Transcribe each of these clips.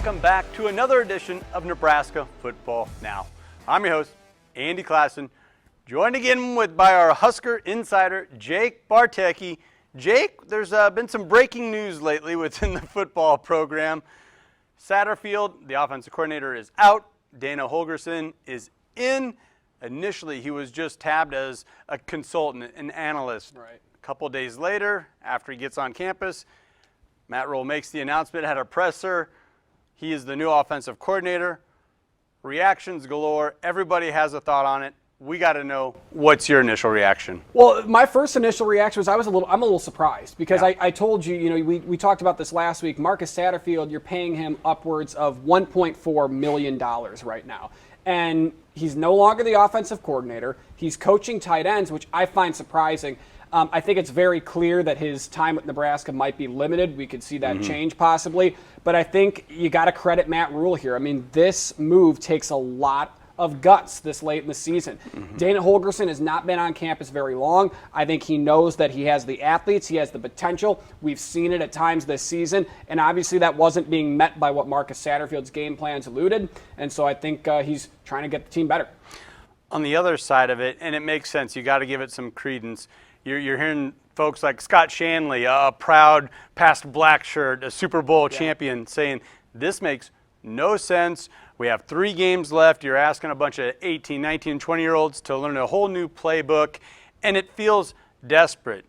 welcome back to another edition of Nebraska Football Now. I'm your host, Andy Classen, joined again by our Husker insider, Jake Bartecki. Jake, there's been some breaking news lately within the football program. Satterfield, the offensive coordinator, is out. Dana Holgorsen is in. Initially, he was just tabbed as a consultant, an analyst. Right. A couple days later, after he gets on campus, Matt Rhule makes the announcement, had a presser. He is the new offensive coordinator. Reactions galore. Everybody has a thought on it. We got to know, what's your initial reaction? Well, my first initial reaction was I'm a little surprised because Yeah. I told you, we talked about this last week. Marcus Satterfield, you're paying him upwards of $1.4 million right now. And he's no longer the offensive coordinator. He's coaching tight ends, which I find surprising. I think it's very clear that his time with Nebraska might be limited. We could see that change possibly. But I think you got to credit Matt Rhule here. I mean, this move takes a lot of guts this late in the season. Dana Holgorsen has not been on campus very long. I think he knows that he has the athletes, he has the potential. We've seen it at times this season, and obviously that wasn't being met by what Marcus Satterfield's game plans alluded, and so I think he's trying to get the team better. On the other side of it, and it makes sense, you got to give it some credence. You're hearing folks like Scott Shanley, a proud past black shirt, a Super Bowl champion, saying this makes no sense. We have 3 games left. You're asking a bunch of 18, 19, 20-year-olds to learn a whole new playbook, and it feels desperate.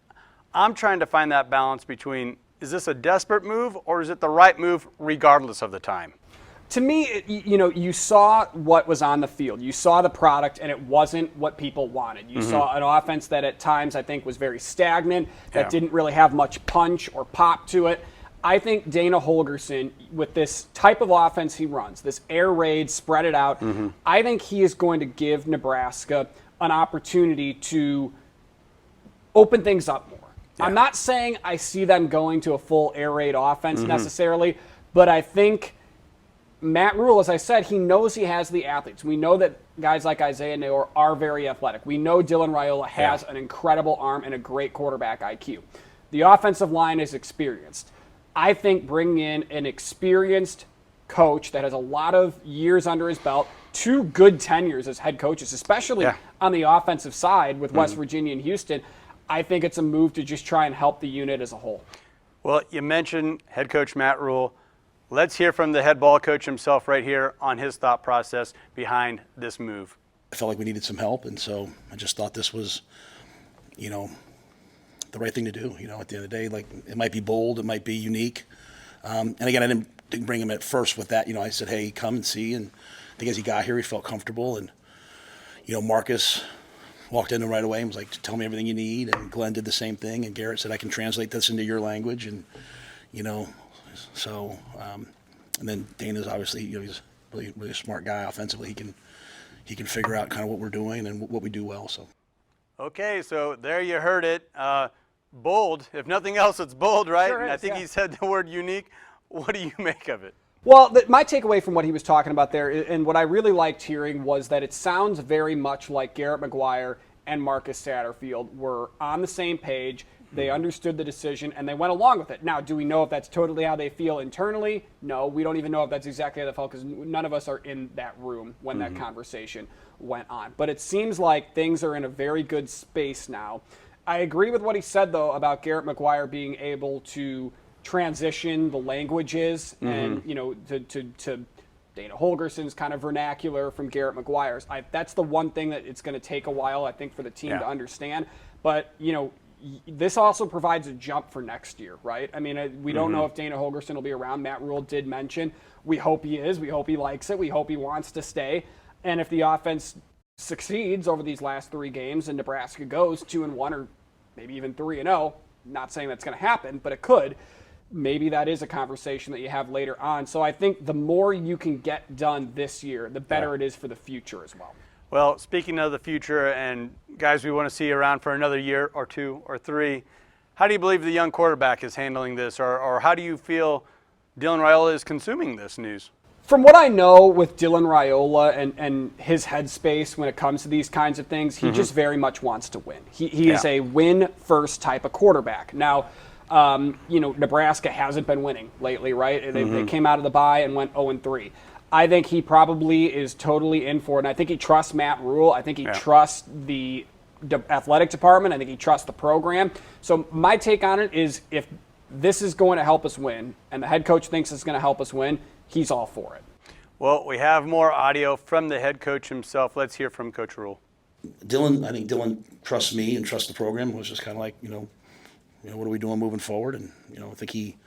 I'm trying to find that balance between, is this a desperate move or is it the right move regardless of the time? To me, you saw what was on the field. You saw the product, and it wasn't what people wanted. You saw an offense that at times I think was very stagnant, that didn't really have much punch or pop to it. I think Dana Holgorsen, with this type of offense he runs, this air raid, spread it out, I think he is going to give Nebraska an opportunity to open things up more. Yeah. I'm not saying I see them going to a full air raid offense necessarily, but I think Matt Rhule, as I said, he knows he has the athletes. We know that guys like Isaiah Neyor are very athletic. We know Dylan Raiola has an incredible arm and a great quarterback IQ. The offensive line is experienced. I think bringing in an experienced coach that has a lot of years under his belt, 2 good tenures as head coaches, especially on the offensive side with West Virginia and Houston, I think it's a move to just try and help the unit as a whole. Well, you mentioned head coach Matt Rhule. Let's hear from the head ball coach himself right here on his thought process behind this move. I felt like we needed some help, and so I just thought this was, the right thing to do. At the end of the day, like, it might be bold, it might be unique. And again, I didn't bring him at first with that. I said, hey, come and see. And I think as he got here, he felt comfortable. And, Marcus walked in right away and was like, tell me everything you need. And Glenn did the same thing. And Garrett said, I can translate this into your language. And, so, and then Dana's obviously, he's really, really a smart guy offensively. He can figure out kind of what we're doing and what we do well. So. Okay, so there you heard it. Bold. If nothing else, it's bold, right? Sure and I is, think he said the word unique. What do you make of it? Well, my takeaway from what he was talking about there, and what I really liked hearing, was that it sounds very much like Garrett McGuire and Marcus Satterfield were on the same page. They understood the decision, and they went along with it. Now, do we know if that's totally how they feel internally? No, we don't even know if that's exactly how they felt because none of us are in that room when that conversation went on. But it seems like things are in a very good space now. I agree with what he said, though, about Garrett McGuire being able to transition the languages and, to Dana Holgorsen's kind of vernacular from Garrett McGuire's. That's the one thing that it's going to take a while, I think, for the team to understand. But, this also provides a jump for next year, right? I mean, we don't know if Dana Holgorsen will be around. Matt Rhule did mention we hope he is. We hope he likes it. We hope he wants to stay. And if the offense succeeds over these last 3 games and Nebraska goes 2-1 or maybe even 3-0, not saying that's going to happen, but it could, maybe that is a conversation that you have later on. So I think the more you can get done this year, the better it is for the future as well. Well, speaking of the future and guys we want to see around for another year or 2 or 3, how do you believe the young quarterback is handling this, or how do you feel Dylan Raiola is consuming this news? From what I know with Dylan Raiola and his headspace when it comes to these kinds of things, he just very much wants to win. He is a win-first type of quarterback. Now, Nebraska hasn't been winning lately, right? They came out of the bye and went 0-3. I think he probably is totally in for it, and I think he trusts Matt Rule. I think he trusts the athletic department. I think he trusts the program. So my take on it is, if this is going to help us win and the head coach thinks it's going to help us win, he's all for it. Well, we have more audio from the head coach himself. Let's hear from Coach Rule. I think Dylan trusts me and trusts the program. It was just kind of like, what are we doing moving forward? And, I think he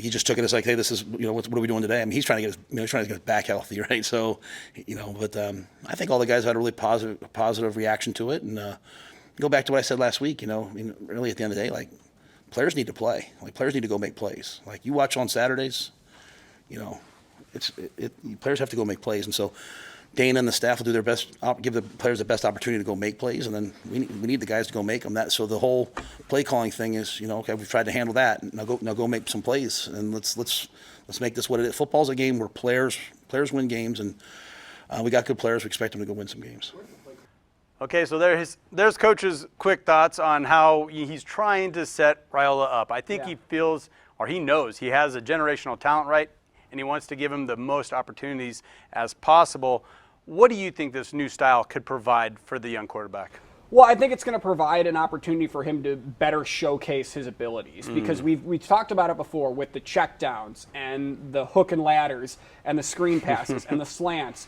just took it as like, hey, this is, what are we doing today? I mean, he's trying to get his back healthy, right? So, but I think all the guys had a really positive reaction to it. And go back to what I said last week, really at the end of the day, like, players need to play. Like, players need to go make plays. Like, you watch on Saturdays, players have to go make plays. And so Dana and the staff will do their best, give the players the best opportunity to go make plays, and then we need the guys to go make them. So the whole play calling thing is, okay, we've tried to handle that. Now go make some plays, and let's make this what it is. Football's a game where players win games, and we got good players. We expect them to go win some games. Okay, so there's Coach's quick thoughts on how he's trying to set Raiola up. I think he feels, or he knows, he has a generational talent, right? And he wants to give him the most opportunities as possible. What do you think this new style could provide for the young quarterback? Well, I think it's going to provide an opportunity for him to better showcase his abilities, because we've talked about it before with the checkdowns and the hook and ladders and the screen passes and the slants.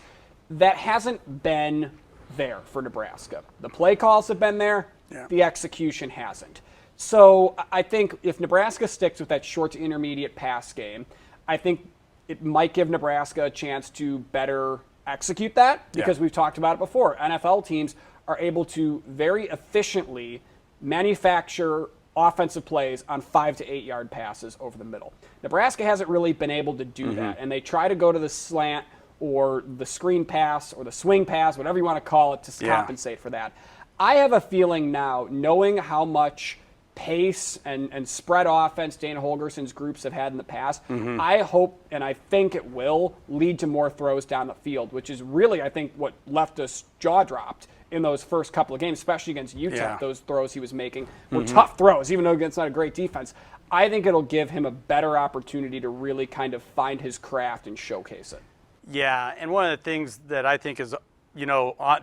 That hasn't been there for Nebraska. The play calls have been there. The execution hasn't. So I think if Nebraska sticks with that short to intermediate pass game, I think it might give Nebraska a chance to better execute that, because we've talked about it before. NFL teams are able to very efficiently manufacture offensive plays on 5 to 8 yard passes over the middle. Nebraska hasn't really been able to do that, and they try to go to the slant or the screen pass or the swing pass, whatever you want to call it, to compensate for that. I have a feeling now, knowing how much pace and spread offense Dana Holgorsen's groups have had in the past, I hope and I think it will lead to more throws down the field, which is really, I think, what left us jaw-dropped in those first couple of games, especially against Utah. Those throws he was making were tough throws, even though it's not a great defense. I think it'll give him a better opportunity to really kind of find his craft and showcase it. Yeah, and one of the things that I think is,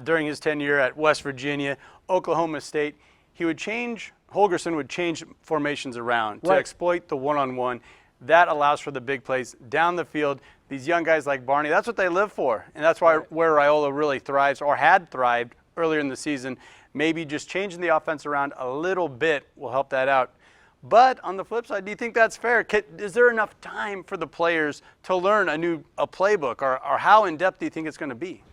during his tenure at West Virginia, Oklahoma State, Holgorsen would change formations around to exploit the one-on-one. That allows for the big plays down the field. These young guys like Barney, that's what they live for. And that's why where Raiola really thrives, or had thrived earlier in the season. Maybe just changing the offense around a little bit will help that out. But on the flip side, do you think that's fair? Is there enough time for the players to learn a playbook, or how in-depth do you think it's going to be?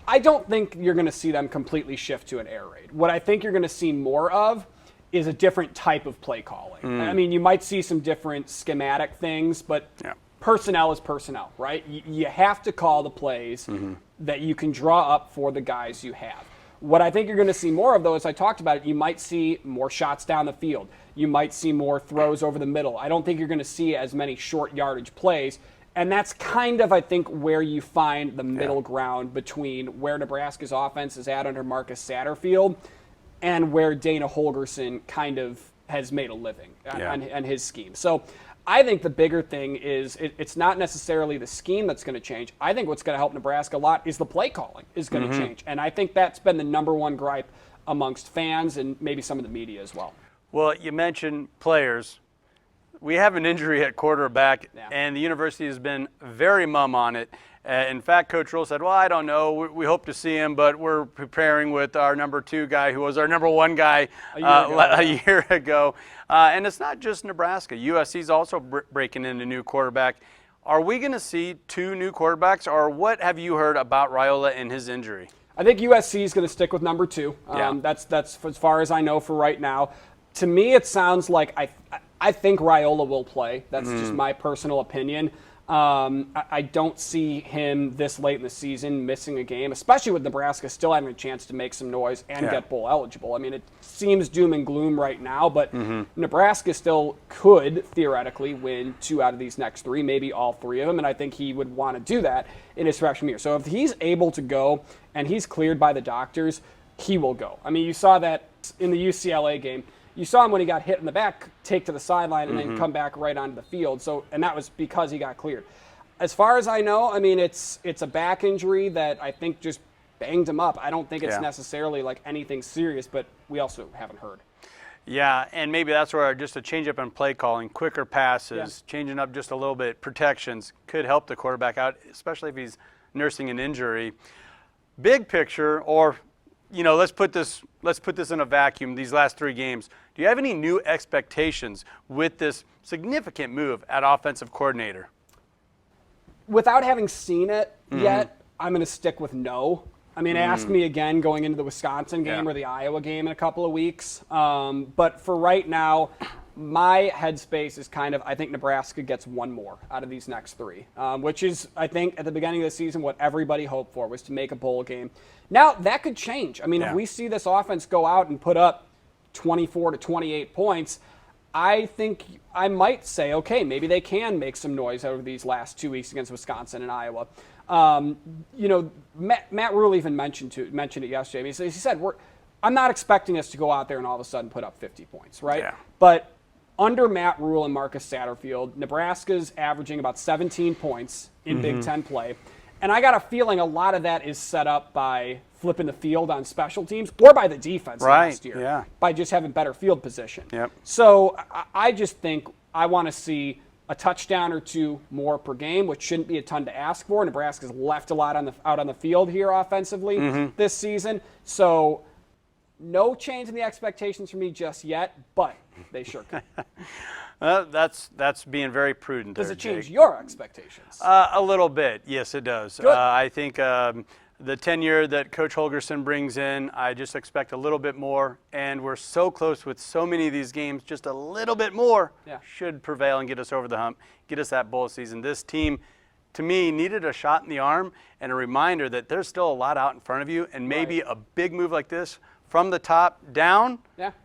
I don't think you're going to see them completely shift to an air raid. What I think you're going to see more of is a different type of play calling. I mean, you might see some different schematic things, but personnel is personnel, right? You have to call the plays that you can draw up for the guys you have. What I think you're going to see more of, though, as I talked about it, you might see more shots down the field. You might see more throws over the middle. I don't think you're going to see as many short yardage plays. And that's kind of, I think, where you find the middle ground between where Nebraska's offense is at under Marcus Satterfield and where Dana Holgorsen kind of has made a living on his scheme. So I think the bigger thing is it's not necessarily the scheme that's going to change. I think what's going to help Nebraska a lot is the play calling is going to change. And I think that's been the number one gripe amongst fans and maybe some of the media as well. Well, you mentioned players. We have an injury at quarterback, and the university has been very mum on it. In fact, Coach Rule said, well, I don't know. We hope to see him, but we're preparing with our number 2 guy who was our number 1 guy a year ago. And it's not just Nebraska. USC's also breaking in a new quarterback. Are we going to see 2 new quarterbacks, or what have you heard about Raiola and his injury? I think USC is going to stick with number 2. That's as far as I know for right now. To me, it sounds like I think Raiola will play. That's just my personal opinion. I don't see him this late in the season missing a game, especially with Nebraska still having a chance to make some noise and get bowl eligible. I mean, it seems doom and gloom right now, but Nebraska still could theoretically win 2 out of these next 3, maybe all 3 of them, and I think he would want to do that in his freshman year. So if he's able to go and he's cleared by the doctors, he will go. I mean, you saw that in the UCLA game. you saw him when he got hit in the back, take to the sideline and then come back right onto the field. So, and that was because he got cleared. As far as I know, I mean, it's a back injury that I think just banged him up. I don't think it's necessarily like anything serious, but we also haven't heard. Yeah, and maybe that's where just a change up in play calling, quicker passes, changing up just a little bit, protections could help the quarterback out, especially if he's nursing an injury. Big picture, or let's put this in a vacuum. These last 3 games, do you have any new expectations with this significant move at offensive coordinator? Without having seen it yet, I'm going to stick with no. I mean, ask me again going into the Wisconsin game or the Iowa game in a couple of weeks. But for right now, my headspace is kind of, I think Nebraska gets one more out of these next 3, which is, I think, at the beginning of the season, what everybody hoped for was to make a bowl game. Now, that could change. I mean, if we see this offense go out and put up 24 to 28 points, I think I might say, okay, maybe they can make some noise over these last 2 weeks against Wisconsin and Iowa. Matt Rule even mentioned it yesterday. I mean, he said, I'm not expecting us to go out there and all of a sudden put up 50 points, right? Yeah. But under Matt Rule and Marcus Satterfield, Nebraska's averaging about 17 points in Big Ten play. And I got a feeling a lot of that is set up by flipping the field on special teams or by the defense last year, by just having better field position. Yep. So I just think I want to see a touchdown or 2 more per game, which shouldn't be a ton to ask for. Nebraska's left a lot out on the field here offensively this season. So no change in the expectations for me just yet, but they sure can. That's being very prudent. Does there, it change Jake. your expectations? A little bit, yes, it does. I think the tenure that Coach Holgorsen brings in, I just expect a little bit more, and we're so close with so many of these games. Just a little bit more should prevail and get us over the hump, get us that bowl season. This team, to me, needed a shot in the arm and a reminder that there's still a lot out in front of you, and maybe a big move like this from the top down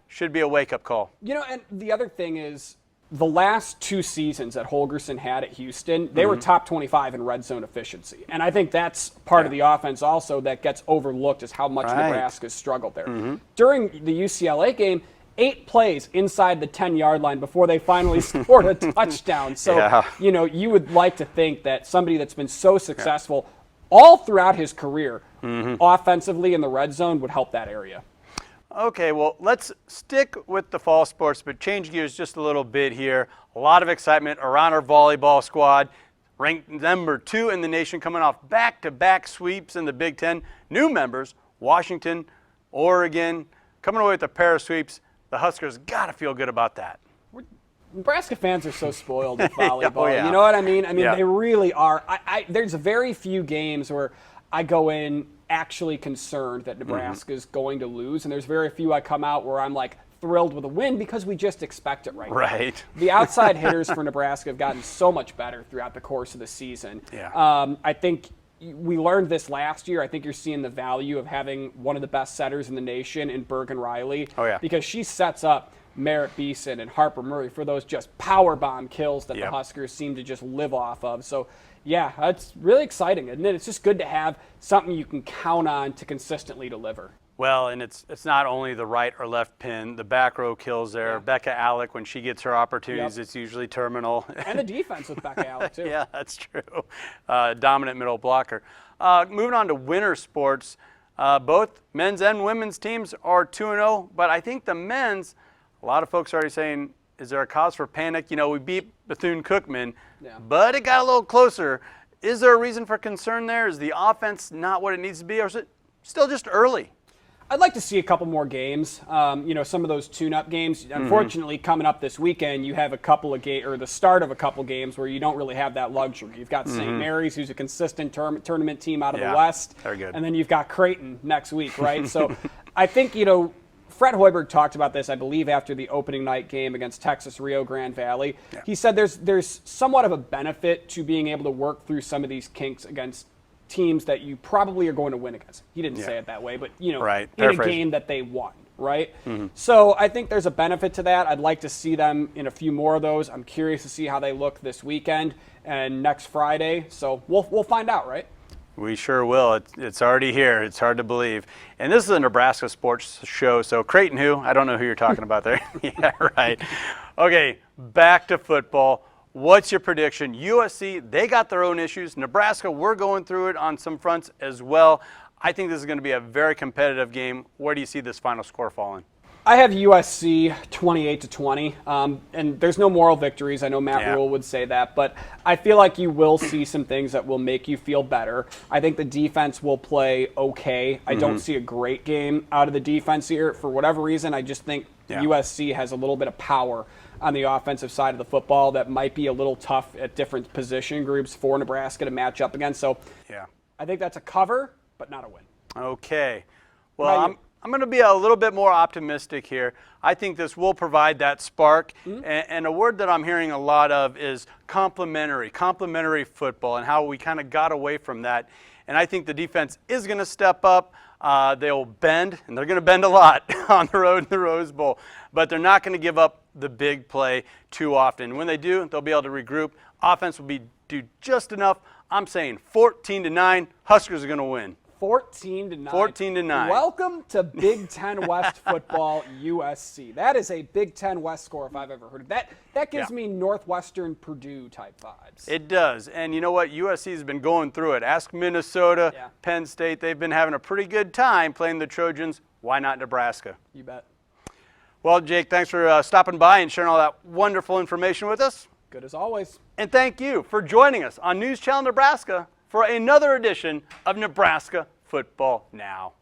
should be a wake-up call. And the other thing is, the last 2 seasons that Holgorsen had at Houston, they were top 25 in red zone efficiency. And I think that's part of the offense also that gets overlooked is how much Nebraska's struggled there. During the UCLA game, 8 plays inside the 10-yard line before they finally scored a touchdown. So, you would like to think that somebody that's been so successful all throughout his career offensively in the red zone would help that area. Okay, well, let's stick with the fall sports, but change gears just a little bit here. A lot of excitement around our volleyball squad, ranked number 2 in the nation, coming off back-to-back sweeps in the Big Ten. New members, Washington, Oregon, coming away with a pair of sweeps. The Huskers got to feel good about that. Nebraska fans are so spoiled with volleyball. Oh, yeah. You know what I mean? I mean, they really are. There's very few games where I go in actually concerned that Nebraska is going to lose, and there's very few I come out where I'm like thrilled with a win because we just expect it now. The outside hitters for Nebraska have gotten so much better throughout the course of the season. I think we learned this last year. I think you're seeing the value of having one of the best setters in the nation in Bergen Riley because she sets up Merritt Beeson and Harper Murray for those just power bomb kills that the Huskers seem to just live off of. So yeah, it's really exciting, isn't it? It's just good to have something you can count on to consistently deliver. Well, and it's not only the right or left pin, the back row kills there. Becca Alec, when she gets her opportunities, it's usually terminal. And the defense with Becca Alec, too. Yeah, that's true. Dominant middle blocker. Moving on to winter sports, both men's and women's teams are 2-0, but I think the men's, a lot of folks are already saying, is there a cause for panic? We beat Bethune-Cookman, but it got a little closer. Is there a reason for concern there? Is the offense not what it needs to be, or is it still just early? I'd like to see a couple more games. Some of those tune-up games. Unfortunately, coming up this weekend, you have a couple of or the start of a couple games where you don't really have that luxury. You've got St. Mary's, who's a consistent tournament team out of the West. They're good. And then you've got Creighton next week, right? So I think, Fred Hoiberg talked about this, I believe, after the opening night game against Texas Rio Grande Valley. He said there's somewhat of a benefit to being able to work through some of these kinks against teams that you probably are going to win against. He didn't say it that way, but, in a game that they won, right? So I think there's a benefit to that. I'd like to see them in a few more of those. I'm curious to see how they look this weekend and next Friday. So we'll find out, right? We sure will. It's already here. It's hard to believe. And this is a Nebraska sports show, so Creighton who? I don't know who you're talking about there. Yeah, right. Okay, back to football. What's your prediction? USC, they got their own issues. Nebraska, we're going through it on some fronts as well. I think this is going to be a very competitive game. Where do you see this final score falling? I have USC 28-20, and there's no moral victories. I know Matt Rule would say that, but I feel like you will see some things that will make you feel better. I think the defense will play okay. I don't see a great game out of the defense here. For whatever reason, I just think USC has a little bit of power on the offensive side of the football that might be a little tough at different position groups for Nebraska to match up against. So I think that's a cover, but not a win. Okay. Well, I'm going to be a little bit more optimistic here. I think this will provide that spark. And a word that I'm hearing a lot of is complementary football, and how we kind of got away from that. And I think the defense is going to step up. They'll bend, and they're going to bend a lot on the road in the Rose Bowl. But they're not going to give up the big play too often. When they do, they'll be able to regroup. Offense will do just enough. I'm saying 14-9, Huskers are going to win. 14-9. 14-9. Welcome to Big Ten West football, USC. That is a Big Ten West score if I've ever heard of that. That gives me Northwestern Purdue type vibes. It does. And you know what? USC has been going through it. Ask Minnesota, Penn State. They've been having a pretty good time playing the Trojans. Why not Nebraska? You bet. Well, Jake, thanks for stopping by and sharing all that wonderful information with us. Good as always. And thank you for joining us on News Channel Nebraska for another edition of Nebraska Football Now.